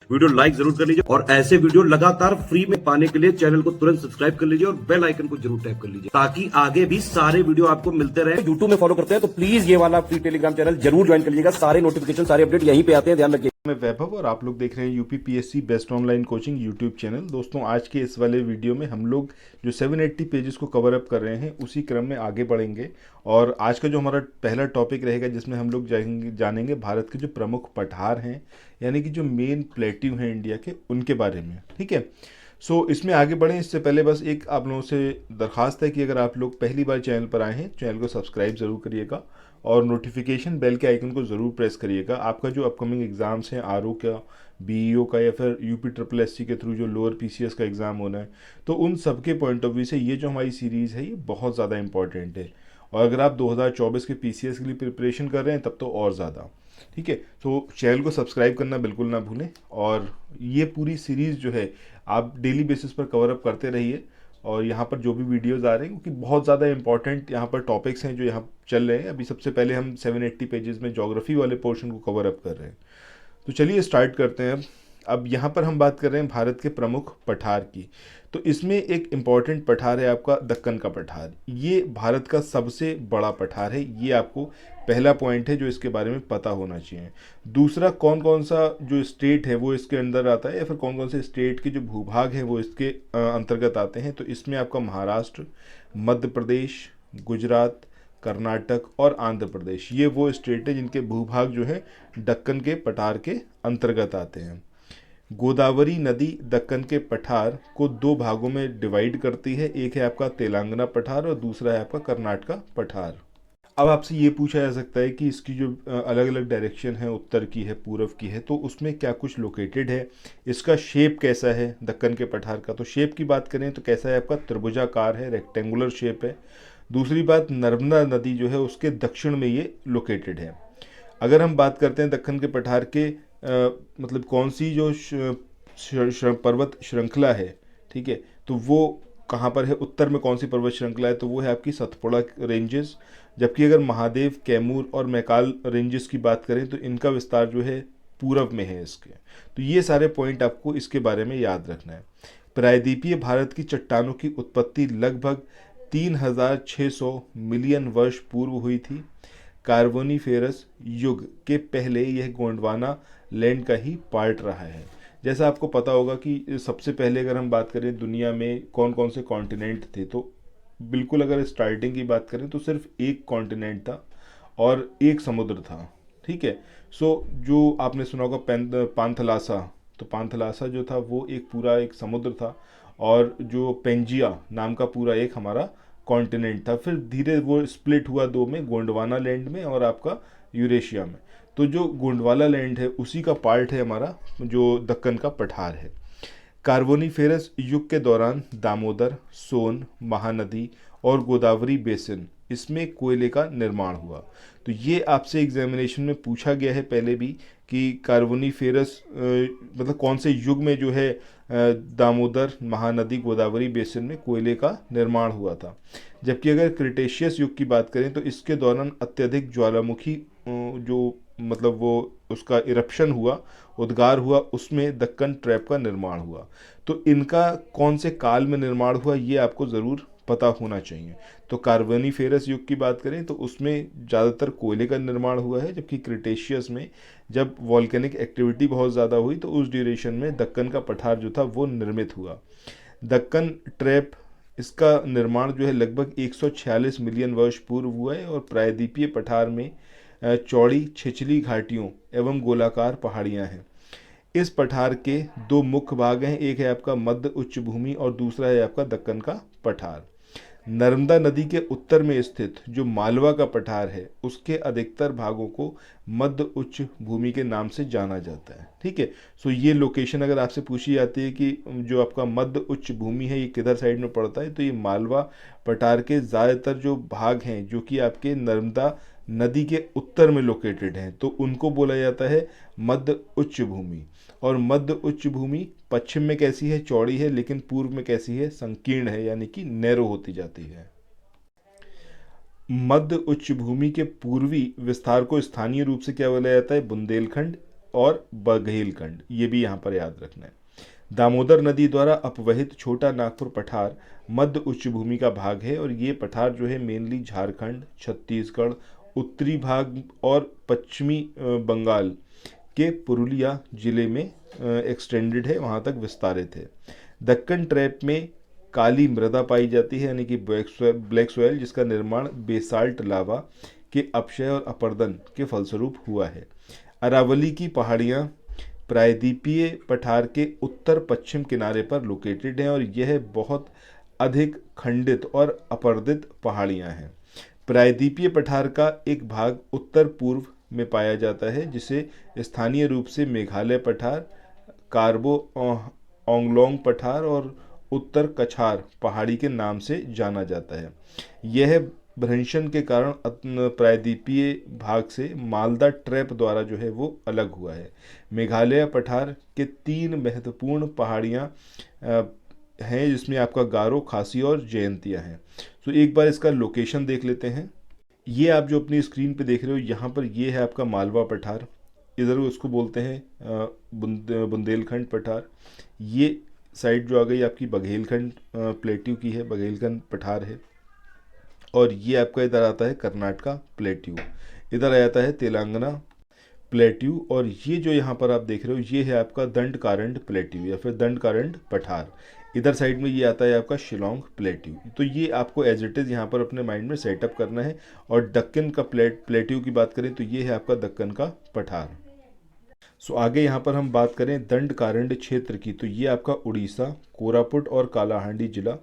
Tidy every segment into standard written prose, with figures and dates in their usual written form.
Video like जरूर कर लीजिए और ऐसे वीडियो लगातार फ्री में पाने के लिए चैनल को तुरंत सब्सक्राइब कर लीजिए और बेल आइकन को जरूर टैप कर लीजिए ताकि आगे भी सारे वीडियो आपको मिलते रहे। यूट्यूब में फॉलो करते हैं तो प्लीज ये वाला फ्री टेलीग्राम चैनल जरूर ज्वाइन कर लीजिएगा। सारे नोटिफिकेशन सारे अपडेट यहीं पे आते हैं, ध्यान रखिए। मैं वैभव और आप लोग देख रहे हैं UPPSC best online coaching YouTube channel. दोस्तों, आज के इस वाले वीडियो में हम लोग जो 780 पेजेस को कवर अप कर रहे हैं उसी क्रम में आगे बढ़ेंगे। और आज का जो हमारा पहला टॉपिक रहेगा जिसमें हम लोग जानेंगे भारत के जो प्रमुख पठार हैं, यानी कि जो मेन प्लेट्यू हैं इंडिया के, उनके बारे में। ठीक है, इसमें आगे बढ़ें इससे पहले बस एक आप लोगों से दरख्वास्त है कि अगर आप लोग पहली बार चैनल पर आए हैं, चैनल को सब्सक्राइब ज़रूर करिएगा और नोटिफिकेशन बेल के आइकन को ज़रूर प्रेस करिएगा। आपका जो अपकमिंग एग्ज़ाम्स हैं, आरओ का, बीईओ का, या फिर यूपी ट्रिपल एससी के थ्रू जो लोअर पीसीएस का एग्ज़ाम होना है, तो उन सब के पॉइंट ऑफ व्यू से ये जो हमारी सीरीज़ है ये बहुत ज़्यादा इंपॉर्टेंट है। और अगर आप 2024 के पीसीएस के लिए प्रिपरेशन कर रहे हैं तब तो और ज़्यादा। ठीक है, तो चैनल को सब्सक्राइब करना बिल्कुल ना भूलें और ये पूरी सीरीज़ जो है आप डेली बेसिस पर कवर अप करते रहिए। और यहाँ पर जो भी वीडियोस आ रहे हैं, क्योंकि बहुत ज़्यादा इंपॉर्टेंट यहाँ पर टॉपिक्स हैं जो यहाँ चल रहे हैं। अभी सबसे पहले हम 780 पेजेस में ज्योग्राफी वाले पोर्शन को कवर अप कर रहे हैं। तो चलिए स्टार्ट करते हैं। अब यहाँ पर हम बात कर रहे हैं भारत के प्रमुख पठार की। तो इसमें एक इम्पॉर्टेंट पठार है आपका दक्कन का पठार। ये भारत का सबसे बड़ा पठार है, ये आपको पहला पॉइंट है जो इसके बारे में पता होना चाहिए। दूसरा, कौन कौन सा जो स्टेट है वो इसके अंदर आता है, या फिर कौन कौन से स्टेट के जो भूभाग हैं वो इसके अंतर्गत आते हैं। तो इसमें आपका महाराष्ट्र, मध्य प्रदेश, गुजरात, कर्नाटक और आंध्र प्रदेश, ये वो स्टेट है जिनके भूभाग जो है दक्कन के पठार के अंतर्गत आते हैं। गोदावरी नदी दक्कन के पठार को दो भागों में डिवाइड करती है। एक है आपका तेलंगाना पठार और दूसरा है आपका कर्नाटका पठार। अब आपसे ये पूछा जा सकता है कि इसकी जो अलग अलग डायरेक्शन है, उत्तर की है, पूर्व की है, तो उसमें क्या कुछ लोकेटेड है, इसका शेप कैसा है दक्कन के पठार का। तो शेप की बात करें तो कैसा है आपका, त्रिभुजाकार है, रेक्टेंगुलर शेप है। दूसरी बात, नर्मदा नदी जो है उसके दक्षिण में ये लोकेटेड है। अगर हम बात करते हैं दक्कन के पठार के मतलब कौन सी जो पर्वत श्रृंखला है, ठीक है, तो वो कहाँ पर है, उत्तर में कौन सी पर्वत श्रृंखला है, तो वो है आपकी सतपुड़ा रेंजेस। जबकि अगर महादेव, कैमूर और मैकाल रेंजेस की बात करें तो इनका विस्तार जो है पूर्व में है इसके। तो ये सारे पॉइंट आपको इसके बारे में याद रखना है। प्रायद्वीपीय भारत की चट्टानों की उत्पत्ति लगभग 3600 मिलियन वर्ष पूर्व हुई थी। कार्बोनिफेरस युग के पहले यह गोंडवाना लैंड का ही पार्ट रहा है। जैसा आपको पता होगा कि सबसे पहले अगर हम बात करें दुनिया में कौन कौन से कॉन्टिनेंट थे, तो बिल्कुल अगर स्टार्टिंग की बात करें तो सिर्फ एक कॉन्टिनेंट था और एक समुद्र था। ठीक है, जो आपने सुना होगा पांथलासा, तो पांथलासा जो था वो एक पूरा एक समुद्र था और जो पेंजिया नाम का पूरा एक हमारा कॉन्टिनेंट था। फिर धीरे वो स्प्लिट हुआ दो में, गोंडवाना लैंड में और आपका यूरेशिया में। तो जो गोंडवाना लैंड है उसी का पार्ट है हमारा जो दक्कन का पठार है। कार्बोनिफेरस युग के दौरान दामोदर, सोन, महानदी और गोदावरी बेसिन, इसमें कोयले का निर्माण हुआ। तो ये आपसे एग्जामिनेशन में पूछा गया है पहले भी कि कार्बोनिफेरस मतलब कौन से युग में जो है दामोदर, महानदी, गोदावरी बेसिन में कोयले का निर्माण हुआ था। जबकि अगर क्रिटेशियस युग की बात करें तो इसके दौरान अत्यधिक ज्वालामुखी जो मतलब वो उसका इरप्शन हुआ, उद्गार हुआ, उसमें दक्कन ट्रैप का निर्माण हुआ। तो इनका कौन से काल में निर्माण हुआ ये आपको ज़रूर पता होना चाहिए। तो कार्बोनिफेरस युग की बात करें तो उसमें ज़्यादातर कोयले का निर्माण हुआ है, जबकि क्रिटेशियस में जब वॉल्केनिक एक्टिविटी बहुत ज़्यादा हुई तो उस ड्यूरेशन में दक्कन का पठार जो था वो निर्मित हुआ। दक्कन ट्रैप, इसका निर्माण जो है लगभग 146 मिलियन वर्ष पूर्व हुआ है और प्रायद्वीपीय पठार में चौड़ी छिछली घाटियों एवं गोलाकार पहाड़ियाँ हैं। इस पठार के दो मुख्य भाग हैं, एक है आपका मध्य उच्च भूमि और दूसरा है आपका दक्कन का पठार। नर्मदा नदी के उत्तर में स्थित जो मालवा का पठार है उसके अधिकतर भागों को मध्य उच्च भूमि के नाम से जाना जाता है। ठीक है, ये लोकेशन अगर आपसे पूछी जाती है कि जो आपका मध्य उच्च भूमि है ये किधर साइड में पड़ता है, तो ये मालवा पठार के ज़्यादातर जो भाग हैं जो कि आपके नर्मदा नदी के उत्तर में लोकेटेड हैं, तो उनको बोला जाता है मध्य उच्च भूमि। और मध्य उच्च भूमि पश्चिम में कैसी है, चौड़ी है, लेकिन पूर्व में कैसी है, संकीर्ण है, यानी कि नैरो होती जाती है। मध्य उच्च भूमि के पूर्वी विस्तार को स्थानीय रूप से क्या बोला जाता है, बुंदेलखंड और बघेलखंड, ये भी यहाँ पर याद रखना है। दामोदर नदी द्वारा अपवहित छोटा नागपुर पठार मध्य उच्चभूमि का भाग है और ये पठार जो है मेनली झारखंड, छत्तीसगढ़, उत्तरी भाग और पश्चिमी बंगाल के पुरुलिया जिले में एक्सटेंडेड है, वहाँ तक विस्तारित है। दक्कन ट्रैप में काली मृदा पाई जाती है यानी कि ब्लैक सॉइल, जिसका निर्माण बेसाल्ट लावा के अपक्षय और अपर्दन के फलस्वरूप हुआ है। अरावली की पहाड़ियाँ प्रायद्वीपीय पठार के उत्तर पश्चिम किनारे पर लोकेटेड हैं और यह बहुत अधिक खंडित और अपर्दित पहाड़ियाँ हैं। प्रायद्वीपीय पठार का एक भाग उत्तर पूर्व में पाया जाता है जिसे स्थानीय रूप से मेघालय पठार, कार्बो ओंगलोंग पठार और उत्तर कछार पहाड़ी के नाम से जाना जाता है। यह भ्रंशन के कारण प्रायद्वीपीय भाग से मालदा ट्रैप द्वारा जो है वो अलग हुआ है। मेघालय पठार के 3 महत्वपूर्ण पहाड़ियाँ हैं जिसमें आपका गारो, खासी और जयंतिया हैं। तो एक बार इसका लोकेशन देख लेते हैं। ये आप जो अपनी स्क्रीन पे देख रहे हो यहाँ पर, ये है आपका मालवा पठार, इधर उसको बोलते हैं बुंदेलखंड पठार। ये साइड जो आ गई आपकी बघेलखंड प्लेट्यू की है, बघेलखंड पठार है। और ये आपका इधर आता है कर्नाटका प्लेट्यू, इधर आ जाता है तेलंगाना प्लेट्यू। और ये जो यहाँ पर आप देख रहे हो ये है आपका दंडकारंड प्लेट्यू या फिर दंडकारंड पठार। इधर साइड में ये आता है आपका शिलोंग प्लेट्यू। तो ये आपको एज इट इज़ यहाँ पर अपने माइंड में सेटअप करना है। और दक्कन का प्लेट्यू की बात करें तो ये है आपका दक्कन का पठार। सो आगे यहाँ पर हम बात करें दंडकारंड क्षेत्र की, तो ये आपका उड़ीसा, कोरापुट और कालाहांडी जिला,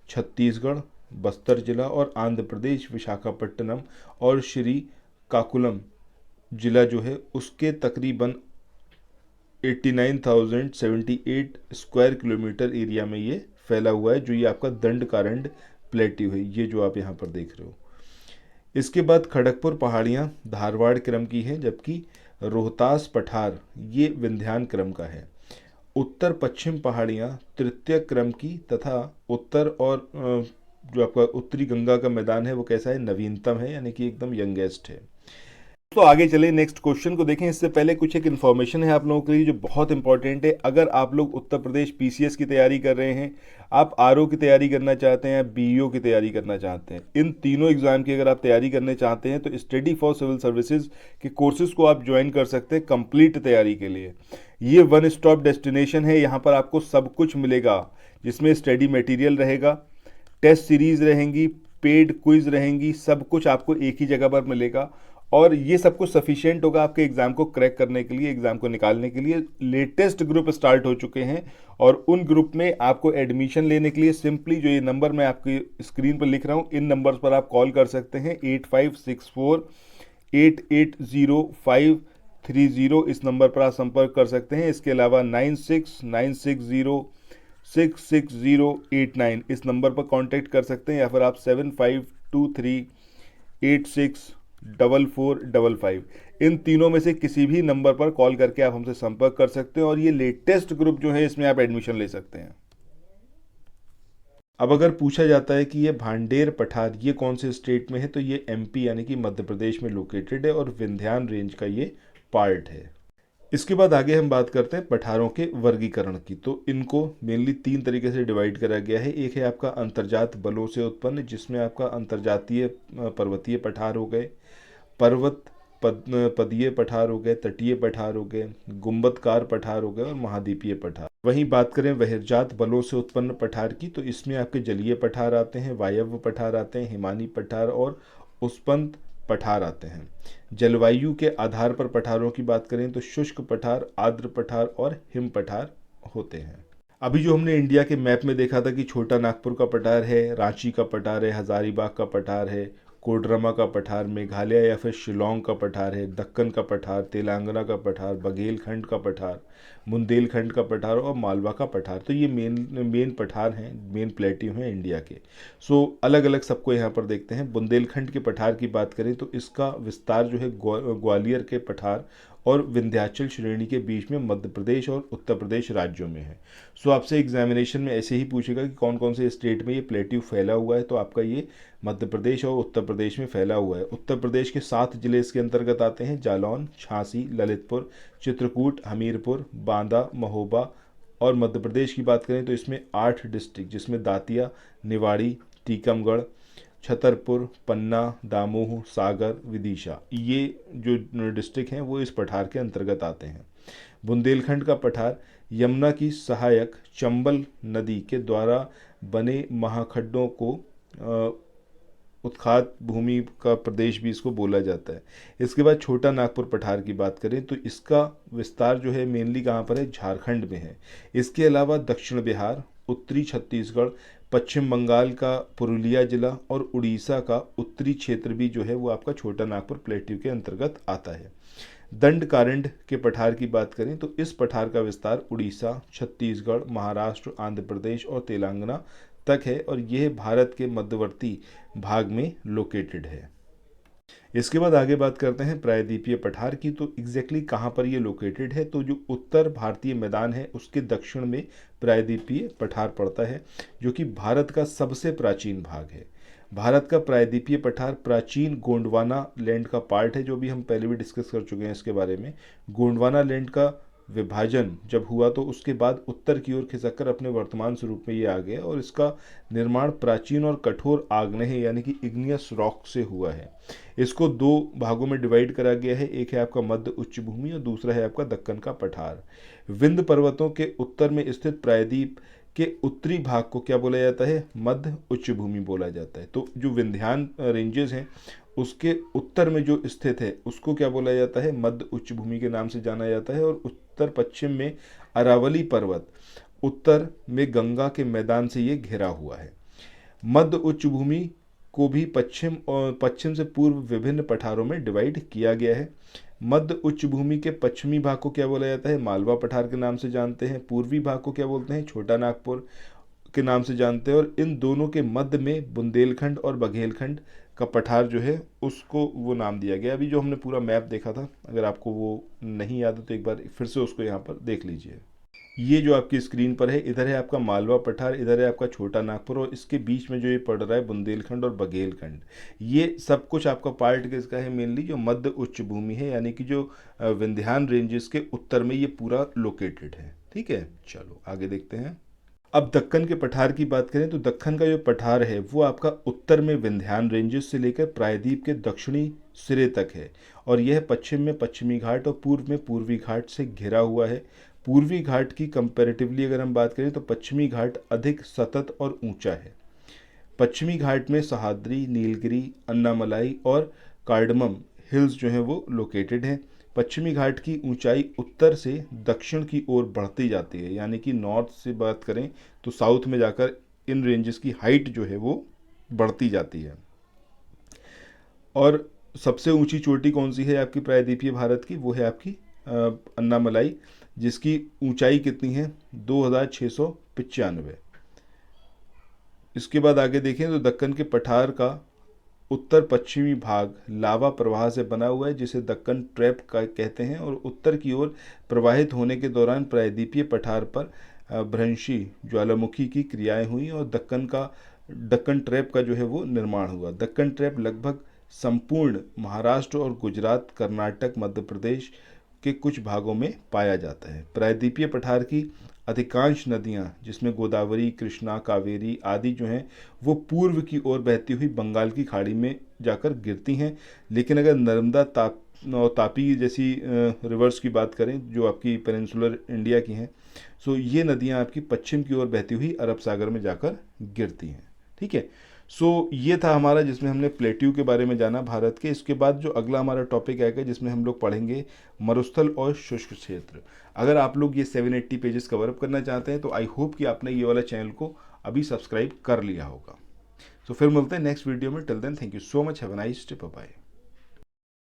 छत्तीसगढ़, बस्तर जिला और आंध्र प्रदेश विशाखापट्टनम और श्रीकाकुलम जिला जो है उसके तकरीबन 89,078 स्क्वायर किलोमीटर एरिया में ये फैला हुआ है, जो ये आपका दंडकारंड प्लेट्यू है, ये जो आप यहाँ पर देख रहे हो। इसके बाद खड़गपुर पहाड़ियाँ धारवाड़ क्रम की हैं, जबकि रोहतास पठार ये विंध्यान क्रम का है। उत्तर पश्चिम पहाड़ियाँ तृतीय क्रम की तथा उत्तर और जो आपका उत्तरी गंगा का मैदान है वो कैसा है, नवीनतम है, यानी कि एकदम यंगेस्ट है। तो आगे चले नेक्स्ट क्वेश्चन को देखें। इससे पहले कुछ एक इन्फॉर्मेशन है आप लोगों के लिए जो बहुत इंपॉर्टेंट है। अगर आप लोग उत्तर प्रदेश पीसीएस की तैयारी कर रहे हैं, आप आरओ की तैयारी करना चाहते हैं, बीईओ की तैयारी करना चाहते हैं, इन तीनों एग्जाम की अगर आप तैयारी करने चाहते हैं तो स्टडी फॉर सिविल सर्विसेज के कोर्सेज को आप ज्वाइन कर सकते हैं कंप्लीट तैयारी के लिए। ये वन स्टॉप डेस्टिनेशन है, यहाँ पर आपको सब कुछ मिलेगा, जिसमें स्टडी मटेरियल रहेगा, टेस्ट सीरीज रहेंगी, पेड क्विज रहेंगी, सब कुछ आपको एक ही जगह पर मिलेगा। और ये सब कुछ सफिशिएंट होगा आपके एग्जाम को क्रैक करने के लिए, एग्जाम को निकालने के लिए। लेटेस्ट ग्रुप स्टार्ट हो चुके हैं और उन ग्रुप में आपको एडमिशन लेने के लिए सिंपली जो ये नंबर मैं आपकी स्क्रीन पर लिख रहा हूँ, इन नंबर्स पर आप कॉल कर सकते हैं। 8564880530 इस नंबर पर आप संपर्क कर सकते हैं। इसके अलावा 9696066089 इस नंबर पर कांटेक्ट कर सकते हैं, या फिर आप 7523864455 इन तीनों में से किसी भी नंबर पर कॉल करके आप हमसे संपर्क कर सकते हैं और ये लेटेस्ट ग्रुप जो है इसमें आप एडमिशन ले सकते हैं। अब अगर पूछा जाता है कि ये भांडेर पठार ये कौन से स्टेट में है, तो ये एमपी यानी कि मध्य प्रदेश में लोकेटेड है और विंध्यान रेंज का ये पार्ट है। इसके बाद आगे हम बात करते हैं पठारों के वर्गीकरण की। तो इनको मेनली 3 तरीके से डिवाइड करा गया है। एक है आपका अंतर्जात बलों से उत्पन्न, जिसमें आपका अंतर्जातीय पर्वतीय पठार हो गए, पर्वत पदीय पठार हो गए, तटीय पठार हो गए, गुंबदकार पठार हो गए और महाद्वीपीय पठार। वहीं बात करें बहिर्जात बलों से उत्पन्न पठार की, तो इसमें आपके जलीय पठार आते हैं, वायव्य पठार आते हैं, हिमानी पठार और उष्णकटिबंधीय पठार आते हैं। जलवायु के आधार पर पठारों की बात करें तो शुष्क पठार, आर्द्र पठार और हिम पठार होते हैं। अभी जो हमने इंडिया के मैप में देखा था कि छोटा नागपुर का पठार है, रांची का पठार है, हजारीबाग का पठार है, कोडरमा का पठार, मेघालय या फिर शिलोंग का पठार है, दक्कन का पठार, तेलंगाना का पठार, बघेलखंड का पठार, बुंदेलखंड का पठार और मालवा का पठार। तो ये मेन पठार हैं, मेन प्लेट्यू हैं इंडिया के। सो अलग अलग सबको यहाँ पर देखते हैं। बुंदेलखंड के पठार की बात करें तो इसका विस्तार जो है ग्वालियर के पठार और विंध्याचल श्रेणी के बीच में मध्य प्रदेश और उत्तर प्रदेश राज्यों में है। सो आपसे एग्जामिनेशन में ऐसे ही पूछेगा कि कौन कौन से स्टेट में ये प्लेट्यू फैला हुआ है, तो आपका ये मध्य प्रदेश और उत्तर प्रदेश में फैला हुआ है। उत्तर प्रदेश के 7 जिले इसके अंतर्गत आते हैं: जालौन, झांसी, ललितपुर, चित्रकूट, हमीरपुर, बांदा, महोबा। और मध्य प्रदेश की बात करें तो इसमें 8 डिस्ट्रिक्ट, जिसमें दातिया, निवाड़ी, टीकमगढ़, छतरपुर, पन्ना, दामोह, सागर, विदिशा, ये जो डिस्ट्रिक्ट हैं वो इस पठार के अंतर्गत आते हैं। बुंदेलखंड का पठार यमुना की सहायक चंबल नदी के द्वारा बने महाखड्डों को उत्खात भूमि का प्रदेश भी इसको बोला जाता है। इसके बाद छोटा नागपुर पठार की बात करें तो इसका विस्तार जो है मेनली कहाँ पर है, झारखंड में है। इसके अलावा दक्षिण बिहार, उत्तरी छत्तीसगढ़, पश्चिम बंगाल का पुरुलिया जिला और उड़ीसा का उत्तरी क्षेत्र भी जो है वो आपका छोटा नागपुर प्लेट्यू के अंतर्गत आता है। दंडकारंड के पठार की बात करें तो इस पठार का विस्तार उड़ीसा, छत्तीसगढ़, महाराष्ट्र, आंध्र प्रदेश और तेलंगाना तक है और यह भारत के मध्यवर्ती भाग में लोकेटेड है। इसके बाद आगे बात करते हैं प्रायद्वीपीय पठार की। तो एग्जैक्टली कहाँ पर ये लोकेटेड है, तो जो उत्तर भारतीय मैदान है उसके दक्षिण में प्रायद्वीपीय पठार पड़ता है, जो कि भारत का सबसे प्राचीन भाग है। भारत का प्रायद्वीपीय पठार प्राचीन गोंडवाना लैंड का पार्ट है, जो भी हम पहले भी डिस्कस कर चुके हैं इसके बारे में। गोंडवाना लैंड का विभाजन जब हुआ तो उसके बाद उत्तर की ओर खिसककर अपने वर्तमान स्वरूप में ये आ गया और इसका निर्माण प्राचीन और कठोर आग्नेय यानी कि इग्नियस रॉक से हुआ है। इसको 2 भागों में डिवाइड करा गया है, एक है आपका मध्य उच्च भूमि और दूसरा है आपका दक्कन का पठार। विंध्य पर्वतों के उत्तर में स्थित प्रायद्वीप के उत्तरी भाग को क्या बोला जाता है, मध्य उच्च भूमि बोला जाता है। तो जो विंध्यान रेंजेस हैं उसके उत्तर में जो स्थित है उसको क्या बोला जाता है, मध्य उच्च भूमि के नाम से जाना जाता है। और उत्तर पश्चिम में अरावली पर्वत, उत्तर में गंगा के मैदान से ये घिरा हुआ है। मध्य उच्च भूमि को भी पश्चिम से पूर्व विभिन्न पठारों में डिवाइड किया गया है। मध्य उच्च भूमि के पश्चिमी भाग को क्या बोला जाता है, मालवा पठार के नाम से जानते हैं। पूर्वी भाग को क्या बोलते हैं, छोटा नागपुर के नाम से जानते हैं। और इन दोनों के मध्य में बुंदेलखंड और बघेलखंड का पठार जो है उसको वो नाम दिया गया। अभी जो हमने पूरा मैप देखा था, अगर आपको वो नहीं याद है तो एक बार फिर से उसको यहाँ पर देख लीजिए। ये जो आपकी स्क्रीन पर है, इधर है आपका मालवा पठार, इधर है आपका छोटा नागपुर और इसके बीच में जो ये पड़ रहा है बुंदेलखंड और बघेलखंड। ये सब कुछ आपका पार्ट किसका है, मेनली जो मध्य उच्च भूमि है, यानी कि जो विंध्यान रेंजेस के उत्तर में ये पूरा लोकेटेड है। ठीक है, चलो आगे देखते हैं। अब दक्कन के पठार की बात करें तो दक्कन का जो पठार है वो आपका उत्तर में विंध्यान रेंजेस से लेकर प्रायद्वीप के दक्षिणी सिरे तक है और यह पश्चिम में पश्चिमी घाट और पूर्व में पूर्वी घाट से घिरा हुआ है। पूर्वी घाट की कंपैरेटिवली अगर हम बात करें तो पश्चिमी घाट अधिक सतत और ऊंचा है। पश्चिमी घाट में सह्याद्री, नीलगिरी, अन्नामलाई और कार्डमम हिल्स जो हैं वो लोकेटेड हैं। पश्चिमी घाट की ऊंचाई उत्तर से दक्षिण की ओर बढ़ती जाती है, यानी कि नॉर्थ से बात करें तो साउथ में जाकर इन रेंजेस की हाइट जो है वो बढ़ती जाती है। और सबसे ऊंची चोटी कौन सी है आपकी प्रायद्वीपीय भारत की, वो है आपकी अन्नामलाई, जिसकी ऊंचाई कितनी है, 2695। इसके बाद आगे देखें तो दक्कन के पठार का उत्तर पश्चिमी भाग लावा प्रवाह से बना हुआ है, जिसे दक्कन ट्रैप का कहते हैं। और उत्तर की ओर प्रवाहित होने के दौरान प्रायद्वीपीय पठार पर भ्रंशी ज्वालामुखी की क्रियाएं हुई और दक्कन ट्रैप का जो है वो निर्माण हुआ। दक्कन ट्रैप लगभग संपूर्ण महाराष्ट्र और गुजरात, कर्नाटक, मध्य प्रदेश के कुछ भागों में पाया जाता है। प्रायद्वीपीय पठार की अधिकांश नदियां, जिसमें गोदावरी, कृष्णा, कावेरी आदि जो हैं वो पूर्व की ओर बहती हुई बंगाल की खाड़ी में जाकर गिरती हैं। लेकिन अगर नर्मदा, तापी जैसी रिवर्स की बात करें जो आपकी पेनिनसुलर इंडिया की हैं, सो ये नदियां आपकी पश्चिम की ओर बहती हुई अरब सागर में जाकर गिरती हैं। ठीक है, सो ये था हमारा जिसमें हमने प्लेट्यू के बारे में जाना भारत के। इसके बाद जो अगला हमारा टॉपिक आएगा जिसमें हम लोग पढ़ेंगे मरुस्थल और शुष्क क्षेत्र। अगर आप लोग ये 780 पेजेस कवर अप करना चाहते हैं तो आई होप कि आपने ये वाला चैनल को अभी सब्सक्राइब कर लिया होगा। सो फिर मिलते हैं नेक्स्ट वीडियो में। Till then thank you so much, have a nice day, bye.